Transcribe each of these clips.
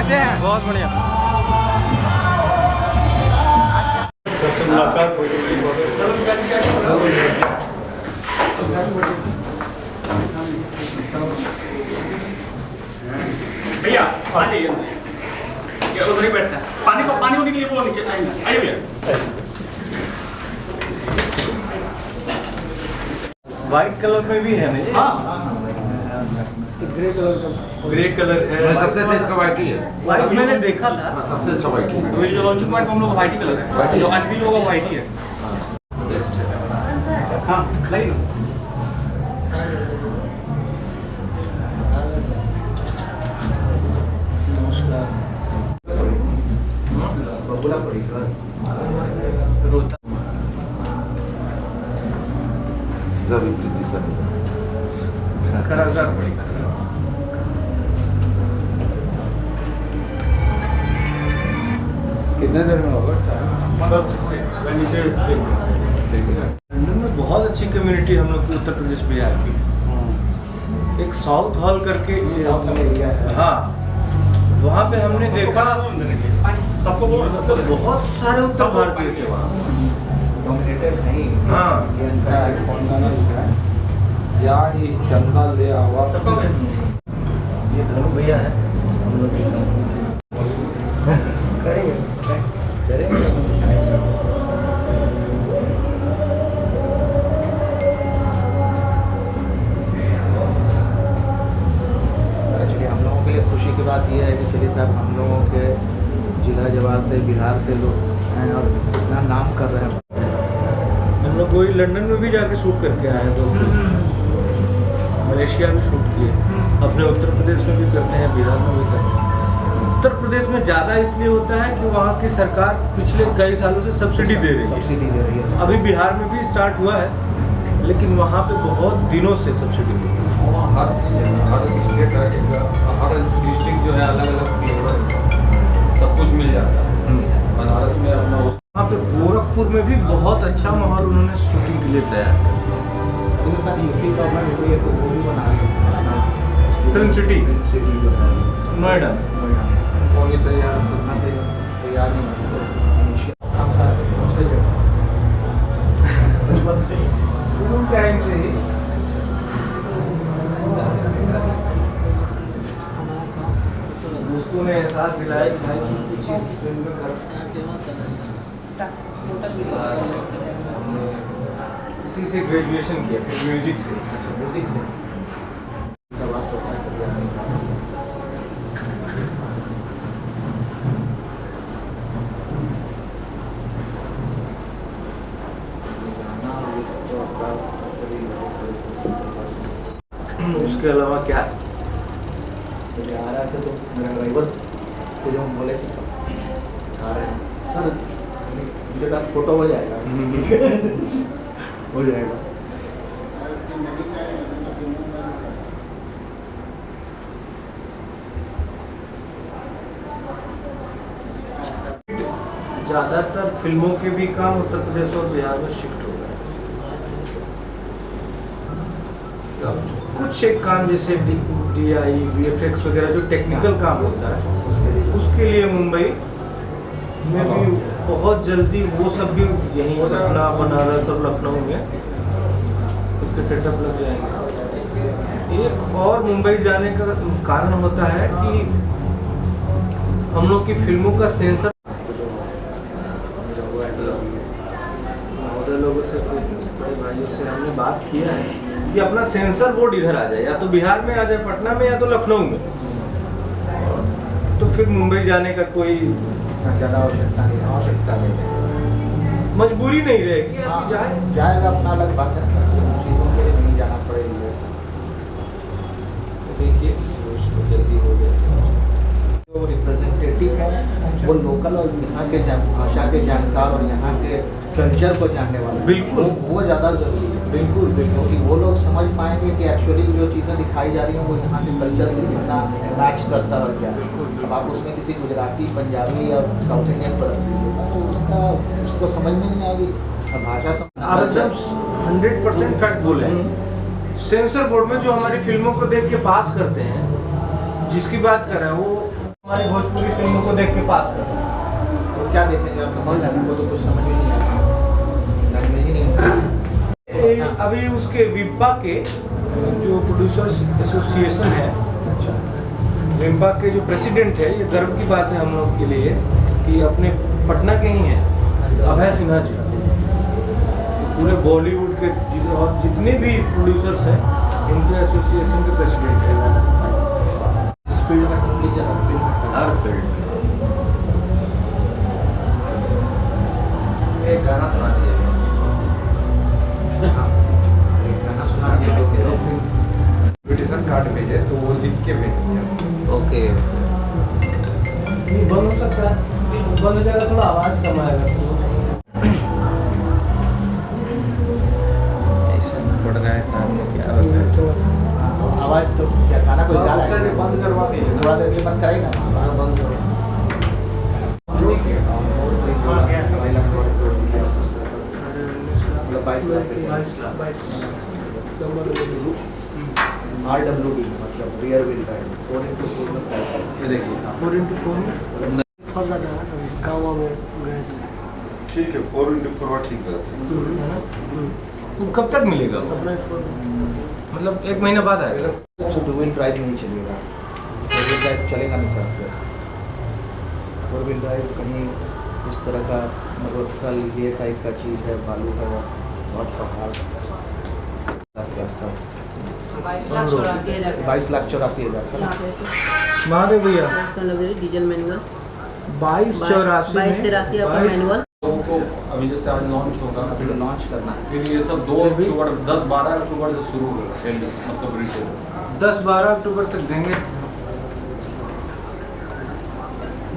कैसे हैं? बहुत बढ़िया। भैया पानी ये उधर ही बैठता है। पानी होने के लिए वो नीचे आइए भैया। व्हाइट कलर में भी है ना? हाँ ग्रे कलर है। सबसे अच्छा इसका व्हाइट ही है। व्हाइट मैंने देखा था। सबसे अच्छा व्हाइट ही है। तो ये जो लॉन्चिंग पॉइंट हम लोग व्हाइट ही कलर जो आज भी लोगों का व्हाइट ही है। हाँ लाइए ना। बबुला पड़ी रोता सीधा विपरीत दिशा में। करारदार पड़ी। कितने देर में होगा? बस नीचे लंदन में बहुत अच्छी कम्युनिटी हम लोग की उत्तर प्रदेश बिहार की। एक साउथ हॉल करके हाँ, वहाँ पे हमने देखा सबको बहुत सारे उत्तर भारतीय थे वहाँ। हाँ चंदा ले आवा। ये धनु भैया है। हम लोग करेंगे एक्चुअली हम लोगों के लिए खुशी की बात यह है कि चलिए साहब हम लोगों के जिला जवार से बिहार से लोग हैं और इतना नाम कर रहे हैं। हम लोग वही लंदन में भी जाके शूट करके आए हैं। 2 फिल्म मलेशिया में शूट किए, अपने उत्तर प्रदेश में भी करते हैं, बिहार में भी करते हैं। उत्तर प्रदेश में ज़्यादा इसलिए होता है कि वहाँ की सरकार पिछले कई सालों से सब्सिडी दे रही है। सब्सिडी दे रही है। अभी बिहार में भी स्टार्ट हुआ है, लेकिन वहाँ पे बहुत दिनों से सब्सिडी मिल रही है। वहाँ हर चीज़, हर स्टेट हर डिस्ट्रिक्ट जो है अलग अलग फ्लेवर सब कुछ मिल जाता है। बनारस में अपना वहाँ पे गोरखपुर में भी बहुत अच्छा माहौल उन्होंने शूटिंग के लिए तैयार किया। यूपी गवर्नमेंट कोई एक वो भी बना रही है, फिल्म सिटी सिटी जो है नोएडा। वो भी तैयार सुनना तो याद नहीं स्कूल टाइम से ही दोस्तों ने एहसास दिलाया कि भाई तुम कुछ इस फिल्म में कर सकते हो। उसी से ग्रेजुएशन किया, फिर म्यूजिक से। म्यूजिक से उसके अलावा क्या आ रहा था तो मेरा ड्राइवर को जो हम बोले आ रहे हैं सर, उनके साथ फोटो हो जाएगा। हो जाएगा। ज़्यादातर फिल्मों के भी काम उत्तर प्रदेश और बिहार में शिफ्ट हो गए। कुछ एक काम जैसे DI, VFX वगैरह जो टेक्निकल काम होता है उसके लिए मुंबई में भी बहुत जल्दी वो सब भी यहीं पटना, बनारस और लखनऊ में उसके सेटअप लग जाएंगे। एक और मुंबई जाने का कारण होता है कि हम लोग की फिल्मों का सेंसर महोदय लोगों से, बड़े भाइयों से हमने बात किया है कि अपना सेंसर बोर्ड इधर आ जाए, या तो बिहार में आ जाए, पटना में, या तो लखनऊ में। तो फिर मुंबई जाने का कोई ज़्यादा आवश्यकता नहीं है। मजबूरी नहीं रहेगी, आप जाएगा अपना अलग बात है, चीज़ों के लिए नहीं जाना पड़ेगा। तो देखिए उसको जल्दी हो गया। जो रिप्रेजेंटेटिव है वो लोकल और यहाँ के भाषा के जानकार और यहाँ के कल्चर को जानने वाले, बिल्कुल वो ज़्यादा जरूरी है। बिल्कुल क्योंकि वो लोग समझ पाएंगे कि एक्चुअली जो चीज़ें दिखाई जा रही हैं वो यहाँ के कल्चर से कितना मैच करता है और क्या है। अब आप उसमें किसी गुजराती, पंजाबी और साउथ इंडियन पर रख दीजिएगा तो उसको समझ में नहीं आएगी भाषा। आप जब 100% फैक्ट बोले, सेंसर बोर्ड में जो हमारी फिल्मों को देख के पास करते हैं, जिसकी बात कर रहे हैं वो हमारी भोजपुरी फिल्मों को देख के पास कर। तो क्या देखेंगे आप, समझ हमको तो कुछ समझ में नहीं आया, लैंग्वेज ही नहीं है। अभी उसके विम्पा के जो प्रोड्यूसर्स एसोसिएशन है, विम्पा के जो प्रेसिडेंट है, ये गर्व की बात है हम लोग के लिए कि अपने पटना के ही हैं अभय सिन्हा जी, पूरे बॉलीवुड के और जितने भी प्रोड्यूसर्स हैं इनके एसोसिएशन के प्रेसिडेंट है। इस फील्ड में ढूंढ लीजिए, हर फील्ड में। एक गाना सुना दीजिए। एक गाना सुना दिया तो इनविटेशन कार्ड भेजे तो वो लिख के भेजिए। ओके। बंद हो सकता है, बंद हो जाएगा, थोड़ा आवाज़ कम आएगा। बढ़ रहा है काम में, क्या होता है? आवाज तो क्या गाना कोई गा रहा है? बंद करवा दीजिए। थोड़ा देर के लिए बंद कराएगा ना, बंद करो। मतलब 22 RWD मतलब रियर व्हील ड्राइव 4x4 में ड्राइव। ये देखिए 4x4 फंसा था ना कभी गाँव में गए तो। ठीक है, 4x4 ठीक है। वो कब तक मिलेगा? अपना मतलब 1 महीना बाद आएगा। तो 2 व्हील ड्राइव नहीं चलेगा, 4 व्हील ड्राइव चलेगा नहीं सर। 4 व्हील ड्राइव कहीं इस तरह का मरुस्थल ये टाइप का चीज़ है, बालू का बहुत पहाड़ के आसपास। 22,84,000 यहाँ पे ऐसे मारे भैया डीजल मैनुअल 22,84 22,83 आपका मैनुअल। लोगों को अभी जैसे आज लॉन्च होगा, अभी तो लॉन्च करना है। फिर ये सब 2 अक्टूबर 10-12 अक्टूबर से शुरू होगा, मतलब रिटेल 10-12 अक्टूबर तक देंगे।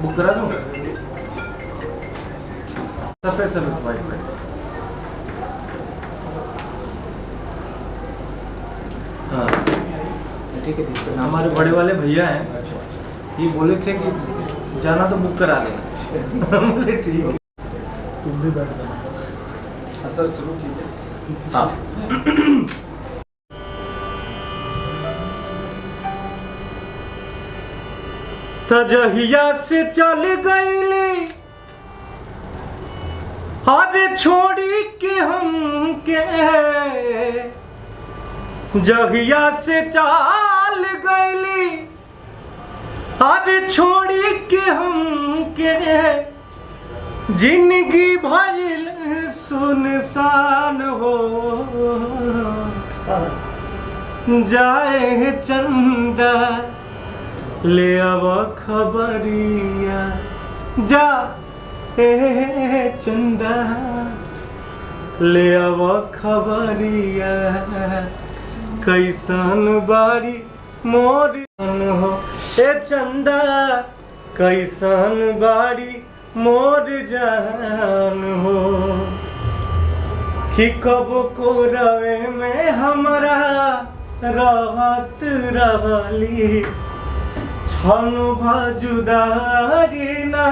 बुक करा दूँ? सफेद वाइट। हाँ ठीक है, जिसका नाम हमारे बड़े वाले भैया हैं, अच्छा। ये बोले थे कि जाना तो बुक करा देना। बोले ठीक है। तुम भी बैठ जाओ। हाँ सर, शुरू कीजिए। हाँ तजहिया से चल गईली अरे छोड़ी के हम के, जहिया से चाल गईली अरे छोड़ी के हम के, जिंदगी भइल सुनसान हो जाए चंदा ले अब खबरिया, जा ए चंदा ले अब खबरिया, कैसन बारी मोर हो ए चंदा, कैसन बारी मोर जान हो, कि कब को रवे में हमरा रहत रहली, छन जुदा जीना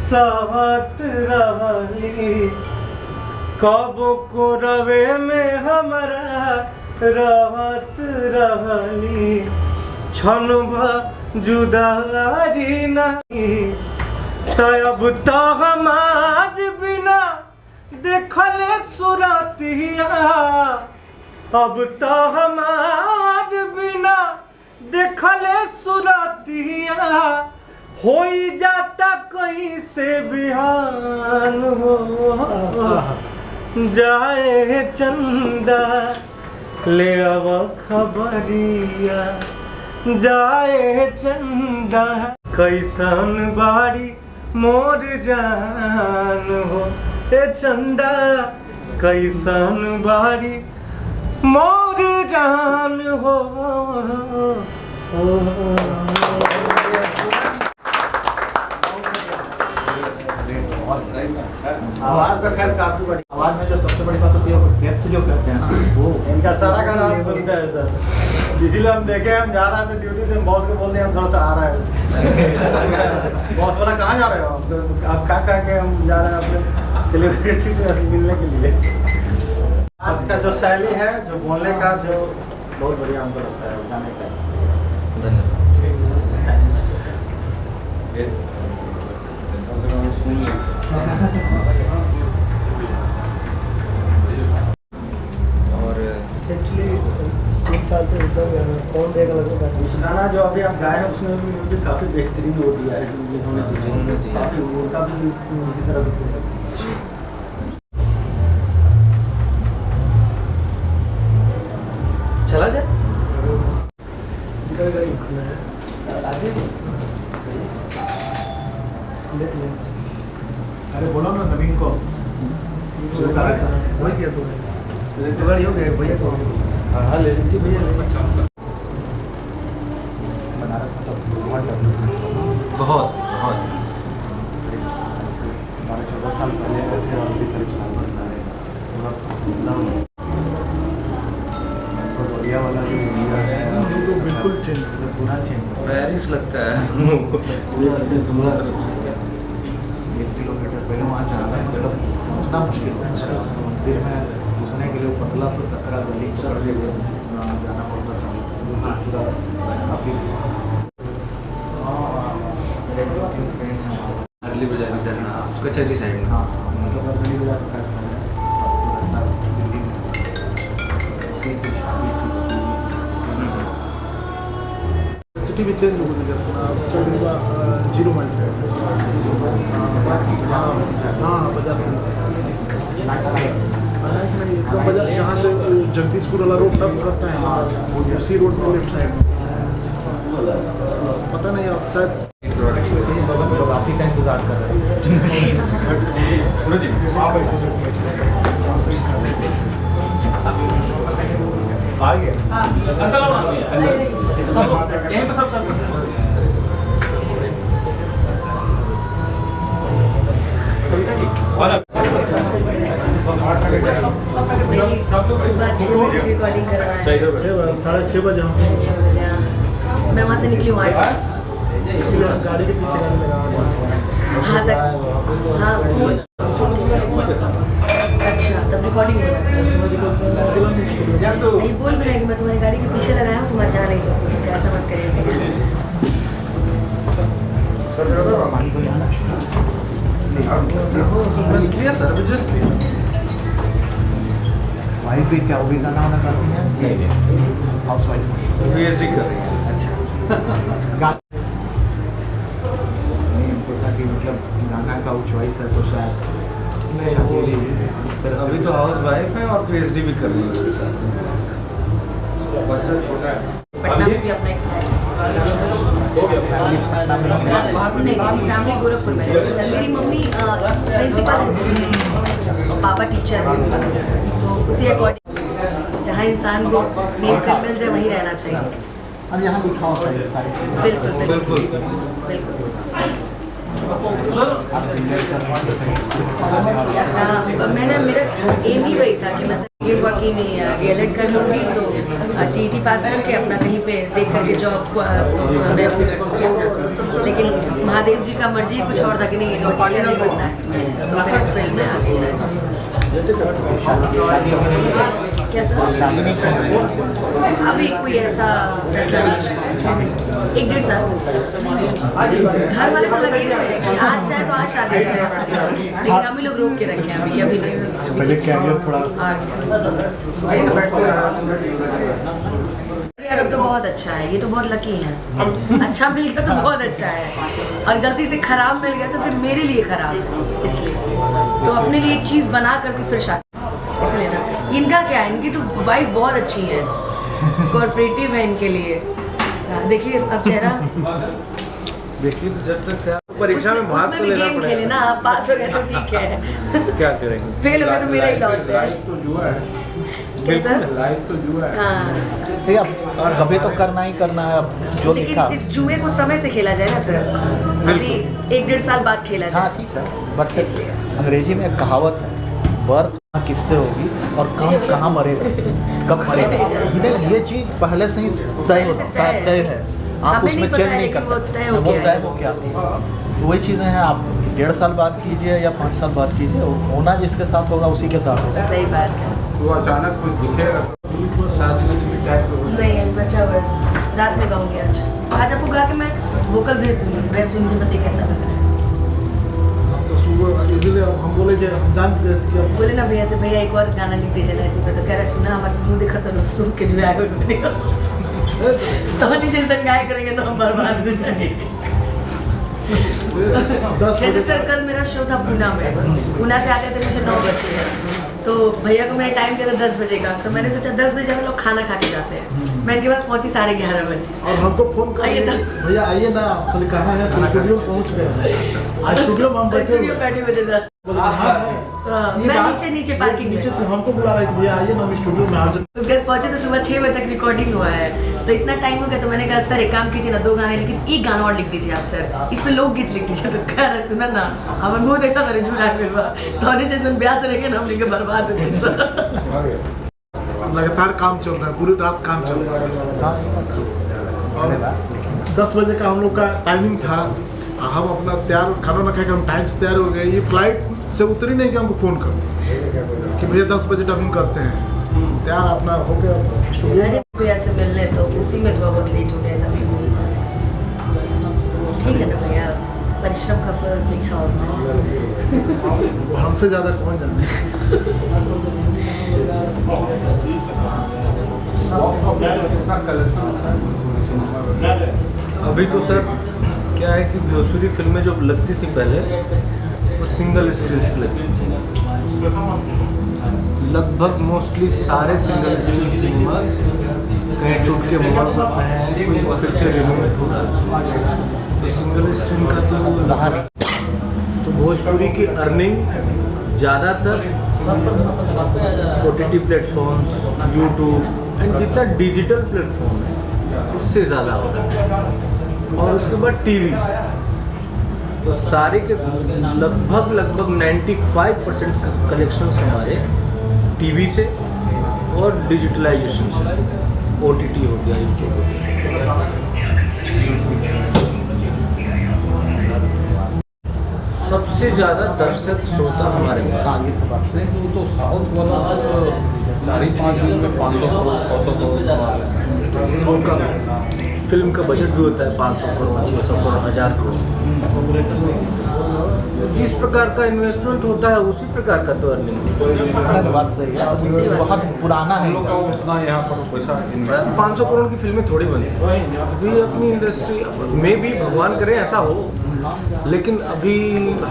सहत रहली, कब को रवे में हमरा रहत रहली, छन जुदा जीना, तब तो हमार बिना देखल सुरतिया, अब तो हमार बिना देखल सुरतिया, होई जाता कहीं से बिहान हो जाए चंदा ले अब खबरिया, जाए चंदा कैसन बारी मोर जान हो ए चंदा, कैसन बारी मोर जान हो। आवाज तो खैर काफी बड़ी, आवाज में जो सबसे बड़ी बात होती है डेप्थ जो कहते हैं ना, वो इनका सारा गाना हम सुनते हैं सर, इसीलिए हम देखे, हम जा रहे थे ड्यूटी से, बॉस को बोलते हैं हम थोड़ा सा आ रहा है। बॉस बोला कहाँ जा रहे हो आप? तो आप क्या कह के हम जा रहे हैं अपने सेलिब्रिटी से मिलने के लिए। आज का जो शैली है, जो बोलने का, जो बहुत बढ़िया हमको लगता है गाने का। धन्यवाद। ये सुन ले और रिसेंटली 3 साल से एकदम कौन देगा लगभग उस गाना जो अभी आप गाए हैं उसमें भी म्यूजिक काफी बेहतरीन हो दिया है जिन्होंने दिया काफी उनका भी इसी तरह चला जाए अरे बोलो ना नवीन को वही किया तो गाड़ी हो गया भैया को हाँ ले लीजिए भैया बनारस में तो बहुत बहुत 12-14 साल पहले गए थे और अभी करीब साल भर रहे पूरा बढ़िया वाला जो इंडिया है तो बिल्कुल चेंज पूरा चेंज पेरिस लगता है दोनों तरफ से 1 किलोमीटर पहले वहाँ जाना है मतलब पहुँचना मुश्किल है मंदिर में घुसने के लिए पतला से सकरा गली पकड़ के जाना पड़ता था पूरा काफ़ी फ्रेंड्स हैं अर्ली बाजार इधर ना कचहरी साइड में हाँ मतलब अर्ली बाजार का दिल्ली में सिटी भी चेंज हो गई जैसे चढ़ेगा 0 माइल से हाँ बाजार से एकदम बाजार जहाँ से जगदीशपुर वाला रोड टर्न करता है उसी रोड पर लेफ्ट साइड पता नहीं आप शायद लोग आप ही का इंतजार कर रहे हैं आ गए अंकल आओ ना सब यहीं पे सब सब रिकॉर्डिंग करवाया 6:30 बजे मैं वहाँ से निकली हूँ 8 इसलिए हम गाड़ी के पीछे गाड़ी लगा हाँ तक हाँ फोन अच्छा तब रिकॉर्डिंग हो रहा था नहीं बोल भी रहे कि मैं तुम्हारी गाड़ी के पीछे लगाया हूँ तुम आज जा नहीं सकते तो ऐसा मत करिए वाइफ भी क्या वो भी गाना वाना गाती हैं हाउस वाइफ पीएचडी कर रही है अच्छा नहीं हमको था कि मतलब गाना का वो चॉइस है तो शायद अभी तो हाउस वाइफ है और पीएचडी भी कर रही है उसके साथ बच्चा छोटा है पटना में भी अपना एक नहीं फैमिली गोरखपुर में रहती है। मेरी मम्मी प्रिंसिपल है स्कूल की और पापा टीचर है तो उसी अकॉर्डिंग जहाँ इंसान को नीड कर मिल जाए वहीं रहना चाहिए और यहाँ लिखा होता है सारी चीज़ें बिल्कुल बिल्कुल बिल्कुल बिल्कुल आप रिलेट करवा देते हैं मैंने मेरा एम ही वही था कि मैं ये हुआ कि नहीं डीएलएड कर लूँगी तो टीटी पास करके अपना कहीं पे देख करके जॉब को मैं लेकिन महादेव जी का मर्जी कुछ और था कि नहीं टीचर नहीं बनना है तो फिर इस फील्ड में आ गई क्या सर शादी नहीं की अभी कोई ऐसा फैसला नहीं 1-1.5 साल घर वाले तो लगे हुए हैं कि आज चाहे तो आज शादी है लेकिन हम ही लोग रोक के रखे हैं अभी कि अभी नहीं पहले कैरियर थोड़ा यार अब तो बहुत अच्छा है ये तो बहुत लकी है अच्छा मिल गया तो बहुत अच्छा है और गलती से खराब मिल गया तो फिर मेरे लिए खराब है इसलिए तो अपने लिए एक चीज़ बना करके फिर शादी इसलिए ना इनका क्या है इनकी तो वाइफ बहुत अच्छी है कोऑपरेटिव है इनके लिए देखिए अब चेहरा देखिए तो जब तक से आप परीक्षा में भाग तो उसमें भी लेना गेम खेले पड़ेगा ना आप पास हो गए तो ठीक है क्या करेंगे फेल हो गए तो मेरा ही लॉस है तो जुआ है क्या सर लाइफ तो जुआ है हाँ ठीक है और कभी तो करना ही करना है अब जो लेकिन लिखा इस जुए को समय से खेला जाए ना सर अभी 1-1.5 साल बाद खेला हाँ जाए ठीक है बट अंग्रेजी में एक कहावत है बर्थ किससे होगी और काम कहाँ मरेगा कब मरेगा नहीं ये चीज़ पहले से ही तय है आप हमें उसमें नहीं पता चेंज है नहीं कर कि वो सकते तय हो वो गया तय है। हो क्या तो वही चीज़ें हैं आप 1.5 साल बाद कीजिए या 5 साल बाद कीजिए होना जिसके साथ होगा उसी के साथ होगा सही बात है तो अचानक कुछ दिखेगा शादी में तो टाइप नहीं बचा हुआ है रात में गाऊंगी आज आपको गा के मैं वोकल भेज दूंगी, मैं सुनने में देखिए कैसा लग रहा है। तो सुबह इसलिए हम बोले कि हम जानते कि बोले ना भैया से, भैया एक और गाना लिख दीजिए ना ऐसे पे, तो कह रहा सुना हमारे मुँह देखा तो सुन के जो आएगा तो जैसे गाय करेंगे तो हम बर्बाद हो जाएंगे। जैसे सर कल मेरा शो था पूना में, पूना से आते थे मुझे 9 बजे, तो भैया को मैंने टाइम दिया था 10 बजे का, तो मैंने सोचा 10 बजे लोग खाना खा के जाते हैं, मैं इनके पास पहुंची 11:30 बजे। और हमको फोन कर भैया आइए ना, कल कहाँ है, तो स्टूडियो पहुँच गए। आज स्टूडियो में हम स्टूडियो बैठे हुए थे सर, मैं नीचे पार्किंग में, तो हमको बुला रहे भैया आइए ना, हम स्टूडियो में आज उसके बाद पहुंचे तो सुबह 6 बजे तक रिकॉर्डिंग हुआ है, तो इतना टाइम हो गया। तो मैंने कहा सर एक काम कीजिए ना, 2 गाने लिखिए, एक गाना और लिख दीजिए आप सर, इसमें लोकगीत लिख दीजिए। तो कह रहे सुना ना हमारे मुँह देखा मेरे झूठा फिरवा तो जैसे ब्याह से रहेंगे ना हम लेके बर्बाद हो गए। लगातार काम चल रहा है, पूरी रात काम चल रहा है। और 10 बजे का हम लोग का टाइमिंग था, हम अपना तैयार खाना ना खाकर हम टाइम से तैयार हो गए। ये फ्लाइट से उतरी नहीं कि हमको फ़ोन करो कि भैया 10 बजे डबिंग करते हैं, तैयार अपना हो गया स्टूडियो। अरे भैया से मिलने तो उसी में थोड़ा बहुत लेट हो गया था। ठीक है ना भैया, परिश्रम का फल मीठा होता है। वो हमसे ज़्यादा कौन जाने। अभी तो सर क्या है कि भोजपुरी फिल्में जो लगती थी पहले वो सिंगल स्क्रीन पे लगती थी, लगभग मोस्टली सारे सिंगल स्क्रीन सिनेमा कहीं टूट के मॉल पर हैं, कोई फिर से रिनोवेट हो रहा है, तो सिंगल स्क्रीन का तो भोजपुरी की अर्निंग ज़्यादातर OTT प्लेटफॉर्म्स, यूट्यूब एंड जितना डिजिटल प्लेटफॉर्म है उससे ज़्यादा होता है, और उसके बाद टीवी से। तो सारे के लगभग 95% कलेक्शंस हमारे टीवी से और डिजिटलाइजेशन से, OTT हो गया, सबसे ज़्यादा दर्शक श्रोता हमारे पास। तो साउथ वाला 4-5 दिन में 500 करोड़ 600 करोड़ उनका फिल्म का बजट भी होता है 500 करोड़ 600 करोड़ 1000 करोड़। जिस प्रकार का इन्वेस्टमेंट होता है उसी प्रकार का तो अर्निंग। बात सही है, बहुत पुराना है लोग का उतना यहाँ पर पैसा 500 करोड़ की फिल्में थोड़ी बनती हैं अभी अपनी इंडस्ट्री में भी, भगवान करे ऐसा हो, लेकिन अभी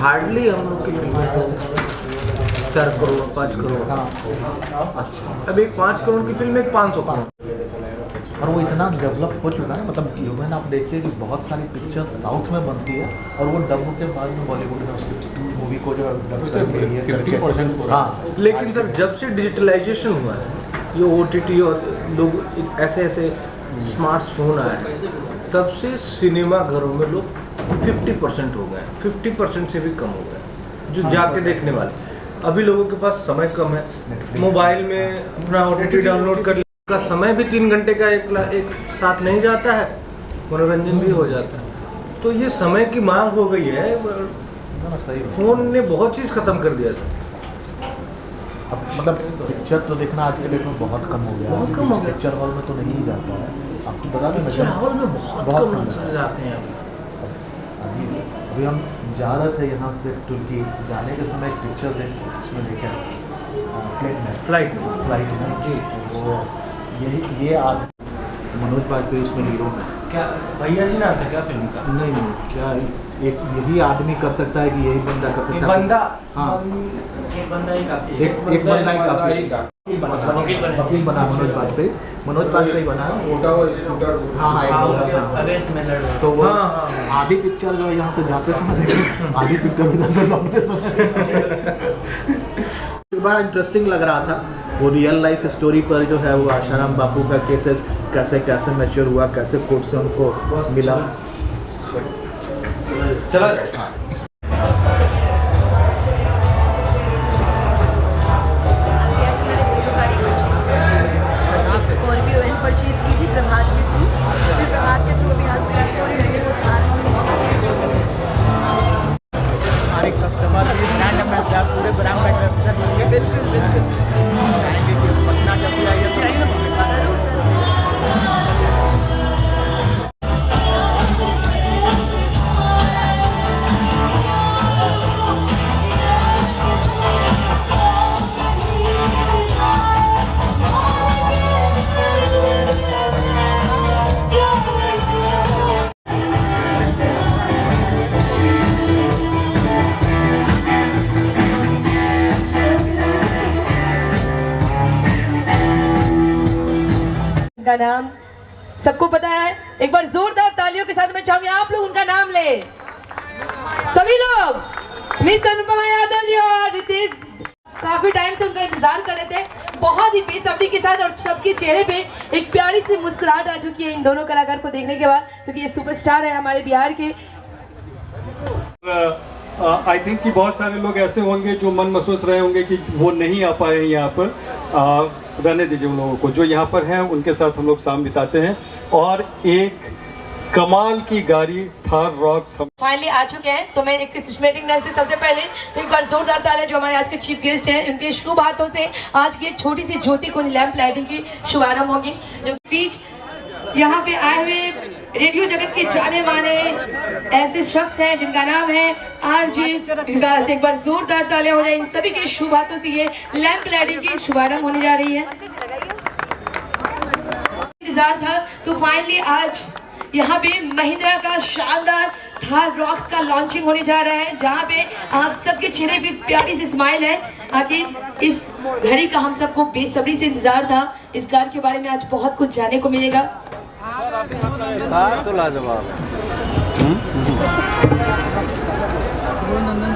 हार्डली हम लोग की फिल्में तो 4 करोड़ 5 करोड़, अब एक 5 करोड़ की फिल्म एक 500 करोड़। और वो इतना डेवलप हो चुका है, मतलब इवन आप देखिए कि बहुत सारी पिक्चर्स साउथ में बनती है और वो डब के बाद में बॉलीवुड में उसकी मूवी को जो डब करके ये 50% हाँ। लेकिन सर जब से डिजिटलाइजेशन हुआ है, ये OTT और लोग ऐसे स्मार्टफोन आए, तब से सिनेमा घरों में लोग 50% हो गए, 50% से भी कम हो गए जो जाके देखने वाले। अभी लोगों के पास समय कम है, मोबाइल में अपना OTT डाउनलोड कर का समय भी 3 घंटे का एक साथ नहीं जाता है, मनोरंजन भी हो जाता है। तो ये समय की मांग हो गई है, सही फोन ने बहुत चीज़ खत्म कर दिया सर। अब मतलब पिक्चर तो देखना आज के डेट में बहुत कम हो गया, बहुत कम हो गया। पिक्चर हॉल में तो नहीं जाता है, आपको बता दें पिक्चर हॉल में बहुत कम लोग जाते हैं अभी हम जा रहे थे यहाँ से तुर्की, जाने के समय एक पिक्चर उसमें देखा प्लेन में फ्लाइट में जी, वो ये आज मनोज वाजपेयी उसमें हीरो है। क्या भैया जी नाम था क्या फिल्म का? नहीं क्या एक यही आदमी कर सकता है कि यही बंदा कर सकता है? बंदा, हाँ एक बंदा ही काफी, एक बंदा ही काफी। वकील बना मनोज वाजपेयी बना तो वो आधी पिक्चर जो है यहाँ से जाते समय देखे, आधी पिक्चर इधर से लौटते समय बड़ा इंटरेस्टिंग लग रहा था। वो रियल लाइफ स्टोरी पर जो है वो आशाराम बापू का केसेस कैसे मैच्योर हुआ, कैसे कोर्ट से उनको मिला। चला जिनका नाम सबको पता है। एक बार जोरदार तालियों के साथ मैं चाहूंगी आप लोग उनका नाम ले, सभी लोग। मिस अनुपमा यादव जी और रितेश काफी टाइम से उनका इंतजार कर रहे थे, बहुत ही बेसब्री के साथ, और सबके चेहरे पे एक प्यारी सी मुस्कुराहट आ चुकी है इन दोनों कलाकार को देखने के बाद, क्योंकि ये सुपरस्टार है हमारे बिहार के। आई थिंक कि बहुत सारे लोग ऐसे होंगे जो मन महसूस रहे होंगे कि वो नहीं आ पाए यहाँ पर। रहने दीजिए उन लोगों को, जो यहाँ पर हैं उनके साथ हम लोग शाम बिताते हैं। और एक कमाल की गाड़ी थार रॉक्स हम फाइनली आ चुके हैं। तो मैं एक सिस्टमेटिक नर्स से सबसे पहले तो एक बार जोरदार तालियां जो हमारे आज के चीफ गेस्ट हैं, इनके शुभ हाथों से आज की एक छोटी सी ज्योति कुंज लैंप लाइटिंग की शुभारंभ होगी। जो बीच यहाँ पे आए हुए रेडियो जगत के जाने माने ऐसे शख्स हैं जिनका नाम है आरजे, एक बार जोरदार तालियां हो जाए इन सभी के शुभ हाथों से ये लैंप लाइटिंग की शुभारंभ होने जा रही है। इंतजार था तो फाइनली आज यहाँ पे महिंद्रा का शानदार थार रॉक्स का लॉन्चिंग होने जा रहा है, जहाँ पे आप सबके चेहरे पे प्यारी सी स्माइल है। आखिर इस घड़ी का हम सबको बेसब्री से इंतजार था। इस कार के बारे में आज बहुत कुछ जानने को मिलेगा। तो लाजवाब है।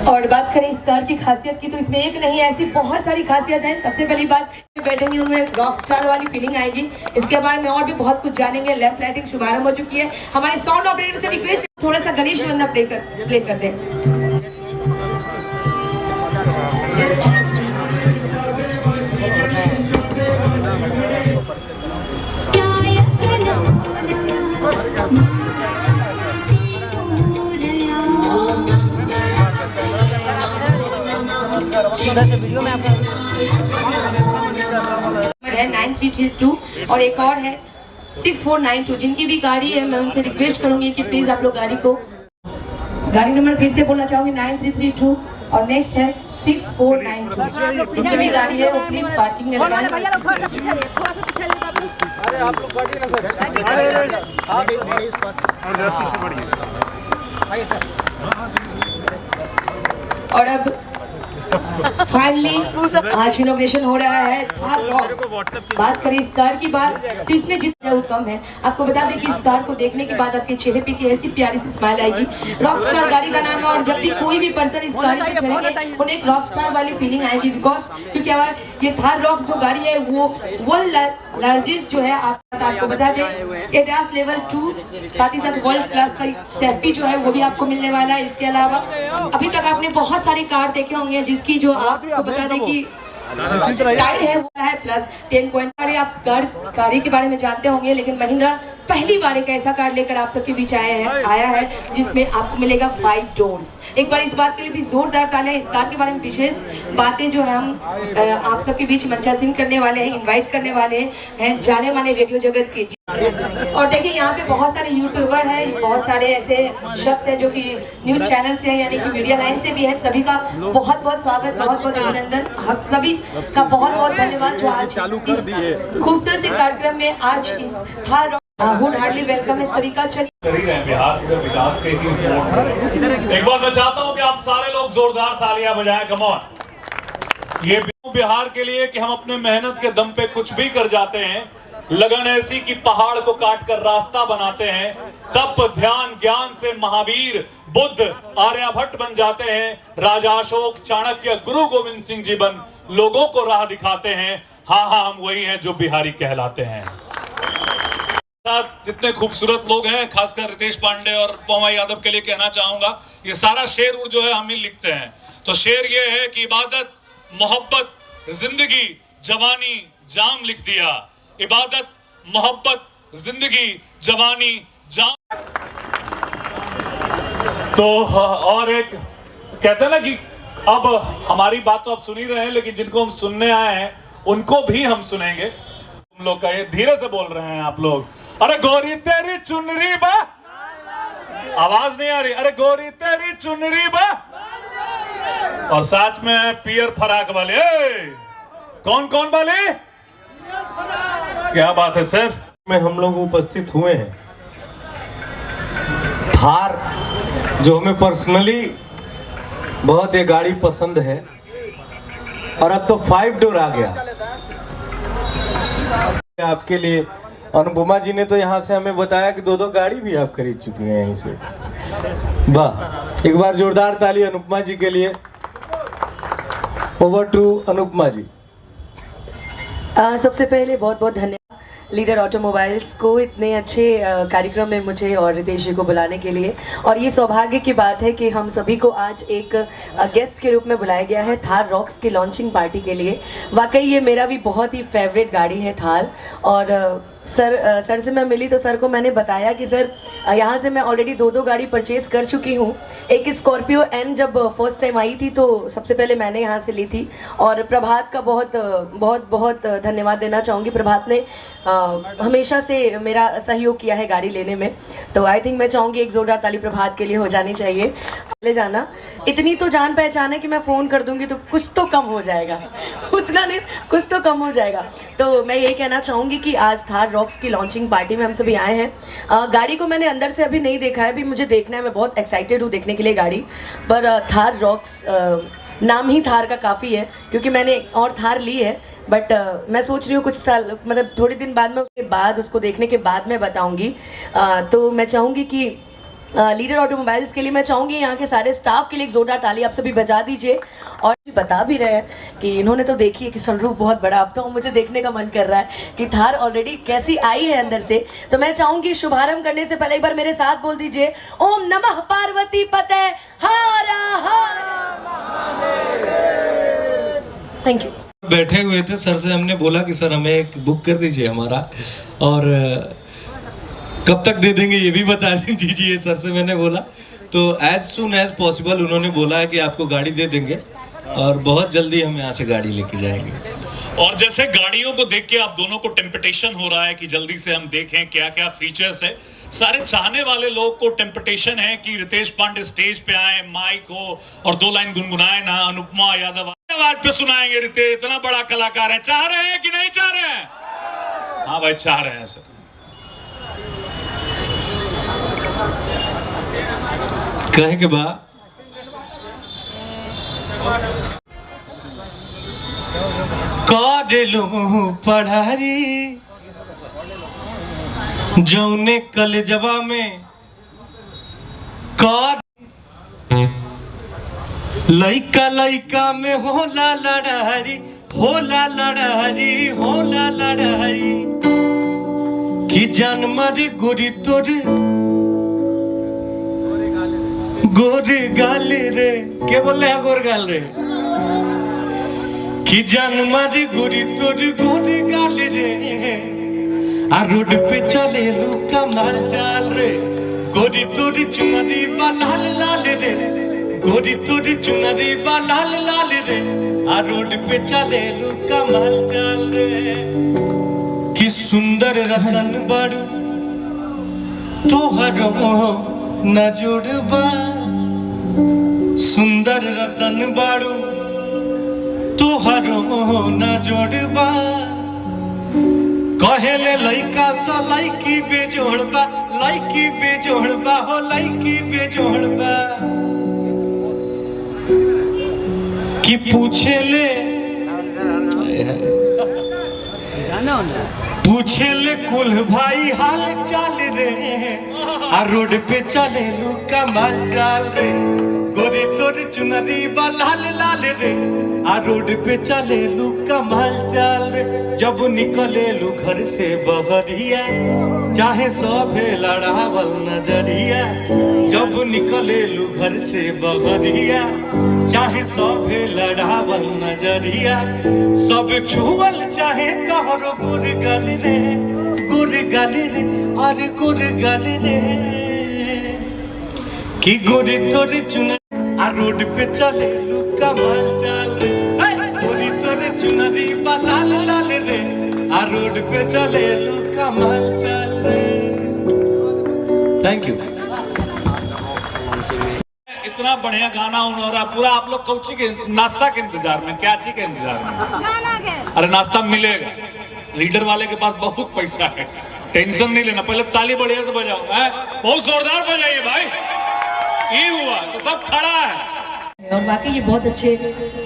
और बात करें इस कार की खासियत की तो इसमें एक नहीं ऐसी बहुत सारी खासियत है। सबसे पहली बात बैठेंगे उनमें रॉक स्टार वाली फीलिंग आएगी। इसके बारे में और भी बहुत कुछ जानेंगे। लैंप लाइटिंग शुभारंभ हो चुकी है। हमारे साउंड ऑपरेटर से रिक्वेस्ट थोड़ा सा गणेश वंदना प्ले करते हैं। है 9332 और एक और है 6492। जिनकी भी गाड़ी है मैं उनसे रिक्वेस्ट करूंगी कि प्लीज आप लोग गाड़ी नंबर फिर से बोलना चाहूंगी 9332 और नेक्स्ट है 6492। जिनकी भी गाड़ी है वो प्लीज पार्किंग में लगाएं। और अब फाइनली आज इनॉग्रेशन हो रहा है थार रॉक्स। बात करें इस कार की बात तो इसमें जितना वो कम है। आपको बता दें कि इस कार को देखने के बाद आपके चेहरे पे की ऐसी प्यारी सी स्माइल आएगी। रॉकस्टार गाड़ी का नाम है और जब भी कोई भी पर्सन इस गाड़ी पे चलेंगे उन्हें एक रॉकस्टार वाली फीलिंग आएगी। बिकॉज क्योंकि ये थार रॉक्स जो गाड़ी है वो वर्ल्ड लार्जेस्ट जो है आपको बता दें एडास लेवल 2, साथ ही साथ वर्ल्ड क्लास का सेफ्टी जो है वो भी आपको मिलने वाला है। इसके अलावा अभी तक आपने बहुत सारी कार देखे होंगे जिसकी जो आपको बता दें कि टायर है वो है प्लस 10 पॉइंट। आप गाड़ी के बारे में जानते होंगे, लेकिन महिंद्रा पहली बार एक ऐसा कार लेकर आप सबके बीच आया है जिसमें आपको मिलेगा 5 डोर्स। एक बार इस बात के लिए भी जोरदार तालियां। इस कार के बारे में विशेष बातें जो है हम आप सबके बीच मंचासीन करने वाले हैं, इनवाइट करने वाले हैं जाने माने रेडियो जगत के। और देखिए यहाँ पे बहुत सारे यूट्यूबर हैं, बहुत सारे ऐसे शख्स हैं जो कि न्यूज चैनल से हैं, यानी कि मीडिया लाइन से भी है। सभी का बहुत बहुत स्वागत, बहुत बहुत अभिनंदन। आप सभी का बहुत बहुत धन्यवाद जो आज इस खूबसूरत से कार्यक्रम में आज इस थार हार्डली वेलकम है सभी का। चलिए बिहार के विकास के एक बार मैं चाहता हूँ कि आप सारे लोग जोरदार तालियां बजाएं। Come on. ये बिहार के लिए कि हम अपने मेहनत के दम पे कुछ भी कर जाते हैं, लगन ऐसी कि पहाड़ को काट कर रास्ता बनाते हैं, तप ध्यान ज्ञान से महावीर बुद्ध आर्यभट्ट बन जाते हैं, राजा अशोक चाणक्य गुरु गोविंद सिंह जी बन लोगों को राह दिखाते हैं। हाँ हाँ हम वही हैं जो बिहारी कहलाते हैं। जितने खूबसूरत लोग हैं, खासकर रितेश पांडे और पौमा यादव के लिए कहना चाहूंगा, ये सारा शेर जो है हम ही लिखते हैं। तो शेर ये है कि इबादत मोहब्बत जिंदगी जवानी जाम लिख दिया। इबादत मोहब्बत जिंदगी जवानी जाम। तो और एक कहते हैं ना कि अब हमारी बात तो आप सुन ही रहे हैं, लेकिन जिनको हम सुनने आए हैं उनको भी हम सुनेंगे। तुम लोग का ये धीरे से बोल रहे हैं आप लोग। अरे गोरी तेरी चुनरी बा, आवाज नहीं आ रही। अरे गोरी तेरी चुनरी बा, और साथ में पियर फराक वाले। कौन कौन वाले? क्या बात है सर। में हम लोग उपस्थित हुए हैं। थार जो हमें पर्सनली बहुत ये गाड़ी पसंद है, और अब तो 5 डोर आ गया। आपके लिए अनुपमा जी ने तो यहाँ से हमें बताया कि 2-2 गाड़ी भी आप खरीद चुकी हैं यहीं से। वाह, एक बार जोरदार ताली अनुपमा जी के लिए। ओवर टू अनुपमा जी। सबसे पहले बहुत बहुत धन्यवाद लीडर ऑटोमोबाइल्स को इतने अच्छे कार्यक्रम में मुझे और रितेश जी को बुलाने के लिए। और ये सौभाग्य की बात है कि हम सभी को आज एक गेस्ट के रूप में बुलाया गया है थार रॉक्स की लॉन्चिंग पार्टी के लिए। वाकई ये मेरा भी बहुत ही फेवरेट गाड़ी है थार। और सर से मैं मिली तो सर को मैंने बताया कि सर यहाँ से मैं ऑलरेडी 2 गाड़ी परचेज़ कर चुकी हूँ। एक स्कॉर्पियो एन जब फर्स्ट टाइम आई थी तो सबसे पहले मैंने यहाँ से ली थी। और प्रभात का बहुत बहुत बहुत धन्यवाद देना चाहूँगी। प्रभात ने हमेशा से मेरा सहयोग किया है गाड़ी लेने में। तो आई थिंक मैं चाहूँगी एक ज़ोरदार ताली प्रभात के लिए हो जानी चाहिए। ले जाना इतनी तो जान पहचान है कि मैं फ़ोन कर दूँगी तो कुछ तो कम हो जाएगा, उतना नहीं कुछ तो कम हो जाएगा। तो मैं यही कहना चाहूँगी कि आज थार रॉक्स की लॉन्चिंग पार्टी में हम सभी आए हैं। गाड़ी को मैंने अंदर से अभी नहीं देखा है, अभी मुझे देखना है। मैं बहुत एक्साइटेड हूँ देखने के लिए गाड़ी। पर थार रॉक्स नाम ही थार का काफ़ी है क्योंकि मैंने और थार ली है। बट मैं सोच रही हूँ कुछ साल मतलब थोड़े दिन बाद में उसके बाद उसको देखने के बाद मैं बताऊँगी। तो मैं चाहूँगी कि लीडर ऑटोमोबाइल्स के लिए मैं चाहूँगी यहाँ के सारे स्टाफ के लिए एक जोरदार ताली आप सभी बजा दीजिए। और बता भी रहे हैं कि इन्होंने तो देखी है कि सनरूफ बहुत बड़ा, अब तो मुझे देखने का मन कर रहा है कि थार ऑलरेडी कैसी आई है अंदर से। तो मैं चाहूँगी शुभारंभ करने से पहले एक बार मेरे साथ बोल दीजिए ओम नमः पार्वती पते हर हर। Thank you. बैठे हुए थे, सर से हमने बोला कि सर हमें एक बुक कर दीजिए हमारा, और कब तक दे देंगे ये भी बता दीजिए सर से मैंने बोला। तो एज सुन एज पॉसिबल उन्होंने बोला है कि आपको गाड़ी दे देंगे और बहुत जल्दी हम यहाँ से गाड़ी लेके जाएंगे। और जैसे गाड़ियों को देख के आप दोनों को टेम्पटेशन हो रहा है कि जल्दी से हम देखें क्या क्या फीचर्स है, सारे चाहने वाले लोग को टेम्पटेशन है कि रितेश पांडे स्टेज पे आए, माइक हो और 2 लाइन गुनगुनाए ना, अनुपमा यादव आवाज पे सुनाएंगे। रितेश इतना बड़ा कलाकार है, चाह रहे हैं कि नहीं चाह रहे हैं? हाँ भाई चाह रहे हैं सर। कहे के बाद काजलू पढ़ारी जौने कलेजवा में का लइका लइका में होला लड़ाई, होला लड़ाई, होला लड़ाई कि जानवर गोरी तोर गोरे गाल रे। के बोले है गोर गाल रे? कि जानवर गोरी तोर गोरे गाल रे, आ रोड पे चले लू कमाल चाल रे। गोरी तोरी चुनरी बा लाल लाल रे, गोरी तोरी चुनरी बा लाल लाल रे, आ रोड पे चले लू कमाल चाल रे। कि सुंदर रतन बड़ू तोहरो न जुड़बा, सुंदर रतन बाड़ू तोहरो न जोड़बा। कहेले लइका सा लइकी बेजोड़बा, लइकी बेजोड़बा हो लइकी बेजोड़बा। कि पूछे ले कुल भाई हाल चाल रे, आ रोड पे चले लू कमाल चाल रे। गोरी तोर चुनरी बा लाल लाल रे, आ रोड पे चले लू कमाल चाल रे। जब निकले लू घर से बहरिया, चाहे सभे लड़ावल नजरिया। जब निकले लू घर से बहरिया, चाहे सभे लड़ावल नजरिया। सब छुअल चाहे तोहरो गुर गल रे, गुर गल रे, अरे गुर गल रे। कि गोरी तोर चुनरी आ रोड पे चले लू कमाल चाल रे। गोरी तोर चुनरी बा लाल लाल रे, आ रोड पे चले लू कमाल चाल रे। Thank you. इतना बढ़िया गाना हो रहा पूरा। आप लोग कौची के नाश्ता के इंतजार में, क्या चीज के इंतजार में? अरे नाश्ता मिलेगा, लीडर वाले के पास बहुत पैसा है, टेंशन नहीं लेना। पहले ताली बढ़िया से बजाओ, बहुत जोरदार बजाइए भाई। ये हुआ तो सब खड़ा है। और वाकई ये बहुत अच्छे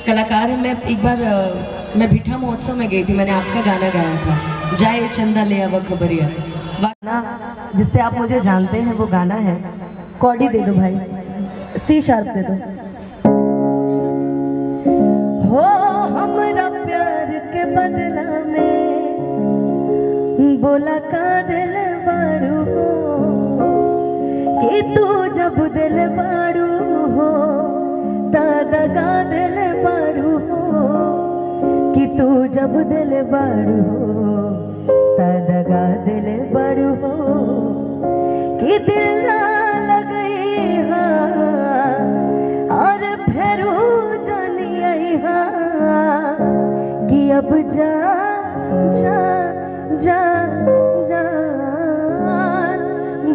कलाकार हैं। मैं एक बार मैं भीठा महोत्सव में गई थी, मैंने आपका गाना गाया था, जाए चंदा ले आवा खबरिया। गाना जिससे आप मुझे जानते हैं वो गाना है, कॉर्डी दे दो भाई, सी शार्प दे दो। हो हमरा प्यार के बदला में बोला का दिल बारू हो, कि तू जब दिल बारू हो ता दगा दिल बारू हो, कि तू जब दिल बारू हो ता दगा दिल बारू हो, कि दिल ना लगई हा और फेरू जानी आई हा, कि अब जा जा जा जा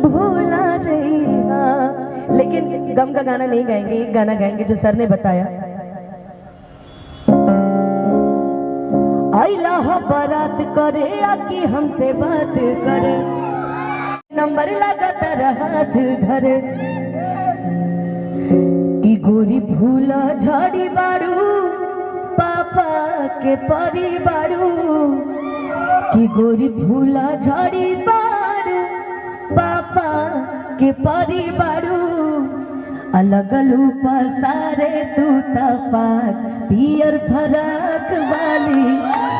भूला जाइहा। लेकिन गम का गाना नहीं गाएंगे, एक गाना गाएंगे जो सर ने बताया। आइला हो बारात करे आकी हमसे बात करे, नंबर लगातार हाथ धरे, कि गोरी भूला झाड़ी बारू पापा के परी बारू, कि गोरी भूला झाड़ी बारू पापा के परी बारू, अलग लूपा सारे तू तपाक पियर फराक वाली,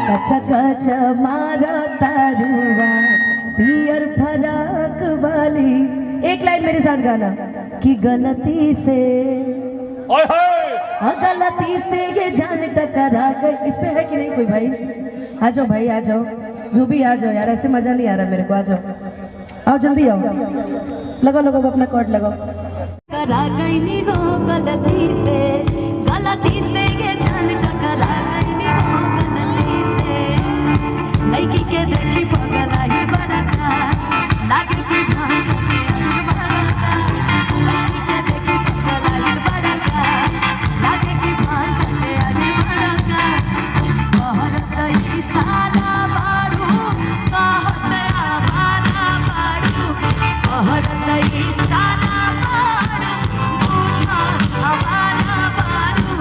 कचा कचा मारा तारुआ पियर फराक वाली। एक लाइन मेरे साथ गाना, कि गलती से गलती से ये जान टकरा गई। इस पे है कि नहीं कोई भाई? आ जाओ भाई, आ जाओ, रूबी आ जाओ यार, ऐसे मजा नहीं आ रहा मेरे को, आ जाओ, आओ जल्दी आओ, लगाओ लगाओ अपना कॉर्ड लगाओ। टकरा गई नी हो गलती से ये जान टकरा गई नी हो गलती से, लड़की के देखी पगला ही बड़का लागे की भाग के बड़का, लड़की के देखी पगला ही बड़का लागे की भाग के बड़का, कहत ई सारा बारू कहत आवारा बारू, कहत ई सारा बारू बुझा आवारा बारू,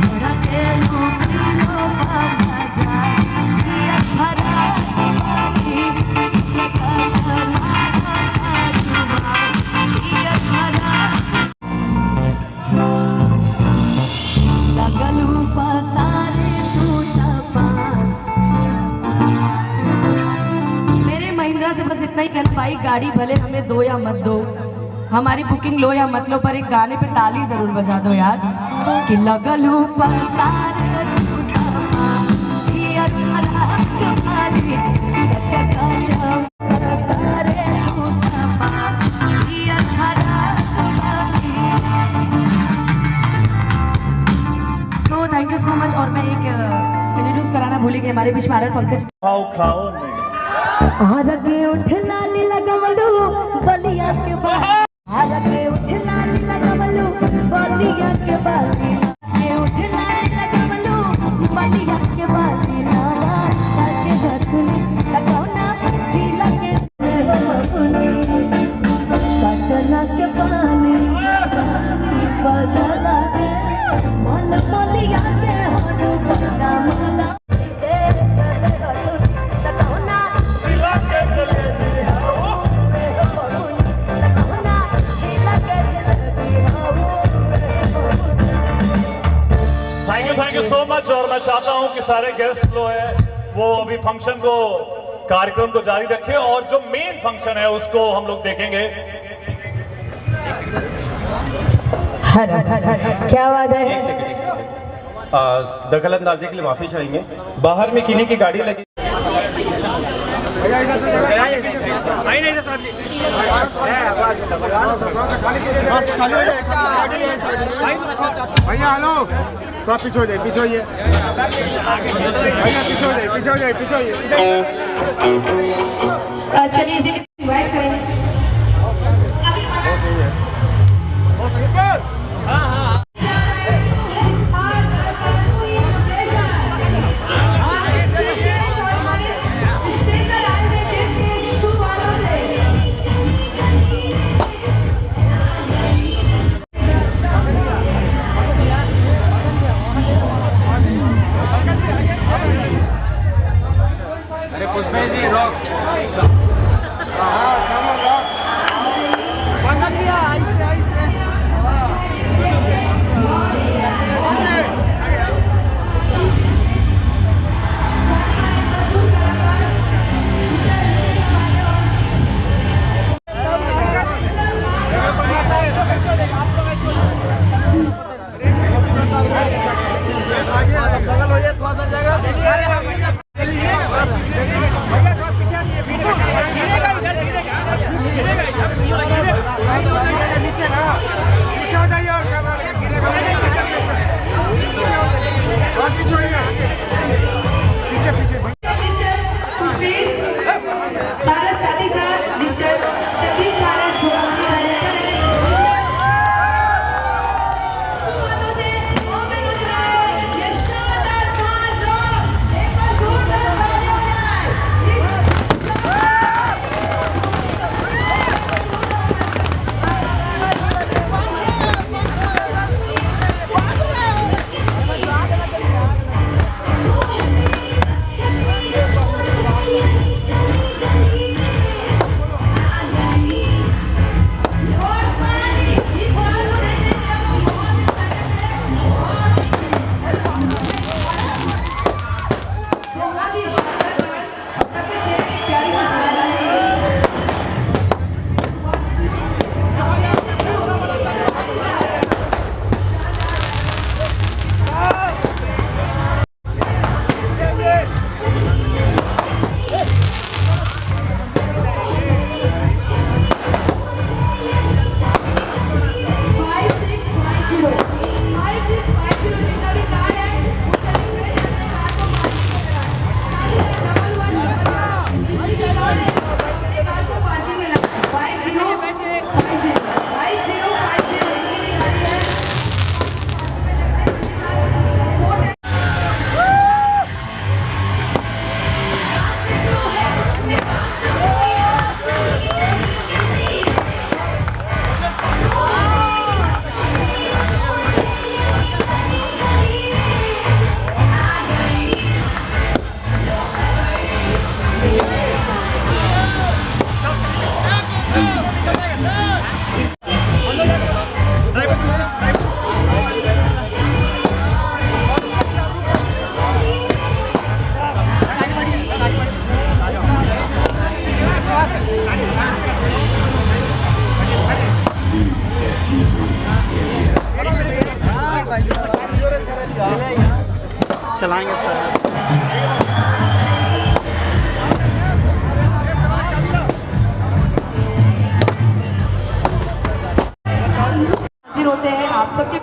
मोरा के लो बाबा जा ये भरा बारी जगा चला तारुआ ये भरा लगलू पसारे टूटा पा। मेरे महिंद्रा से बस इतना ही कह पाई, गाड़ी भले हमें दो या मत दो, हमारी बुकिंग लो या मत लो, पर एक गाने पे ताली जरूर बजा दो यार, कि लगलू पसारे टूटा पा ये भरा वाली कचा कचा पसारे टूटा पा ये भरा वाली। So thank you so much. और मैं एक इंट्रोड्यूस कराना भूली गई, हमारे बीच में पंकज खाओ नहीं आरके उठ लाली लगवलू बलिया के बाली, आरके उठ लाली लगवलू बलिया के बाली, के उठ लाली लगवलू बलिया के बाली, नावा ताके हथुनी लगौना जिला के हथुनी, कटना के पानी बजला के मल मलिया के हनु बड़ा मला से चले हथुनी लगौना जिला के चले लगौना जिला के चले। Thank you so much. और मैं चाहता हूं कि सारे गेस्ट जो है वो अभी फंक्शन को, कार्यक्रम को जारी रखें, और जो मेन फंक्शन है उसको हम लोग देखेंगे। क्या बात है? दखल अंदाजी के लिए माफी चाहेंगे। बाहर में किन्हीं की गाड़ी लगी, भैया हेलो, थोड़ा पीछे हो जाए, पीछे होइए भैया, पीछे हो जाए, पीछे हो जाए, पीछे होइए। चलिए इसे इनवाइट करें। चलाएंगे सर। हाजिर होते हैं आप सबके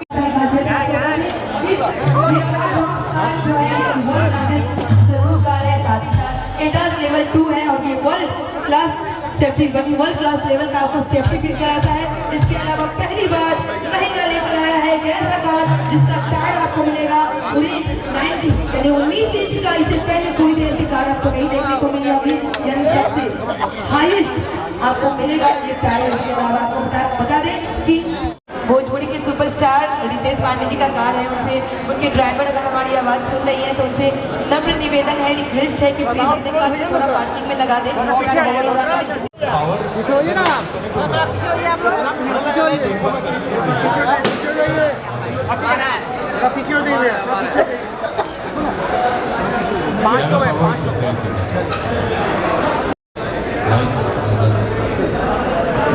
लेवल 2 है और ये world class safety world class level का आपको सेफ्टी फील कराता है। इसके अलावा पहली बार महंगा लेकर आया है एक ऐसा कार जिसका टायर आपको मिलेगा पूरी 90 यानी 19 इंच का। इससे पहले कोई भी ऐसी कार आपको नहीं देखने को मिली होगी, यानी सबसे हाईएस्ट आपको मिलेगा ये टायर। इसके अलावा आपको बता दें कि भोजपुरी के सुपरस्टार रितेश पांडे जी का कार है, उनसे उनके ड्राइवर अगर हमारी आवाज़ सुन रही है तो उनसे नम्र निवेदन है, रिक्वेस्ट है कि प्लीज अपने कार को थोड़ा पार्किंग में लगा दें।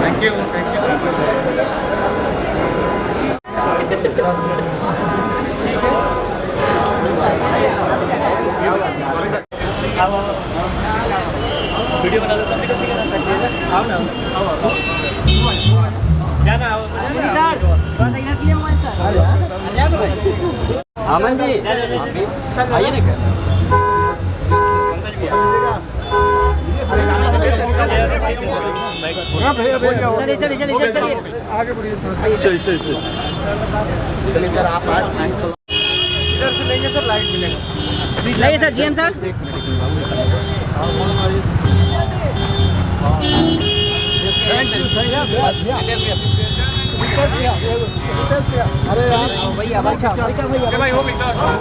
थैंक यू वीडियो बना दो आओ ना जाना अमन जी आइए ना चलिए आगे बढ़िए चलिए सर आप थैंक्स इधर से लेंगे सर लाइट मिलेगा लाइए सर जीएम सर अरे भैया भाई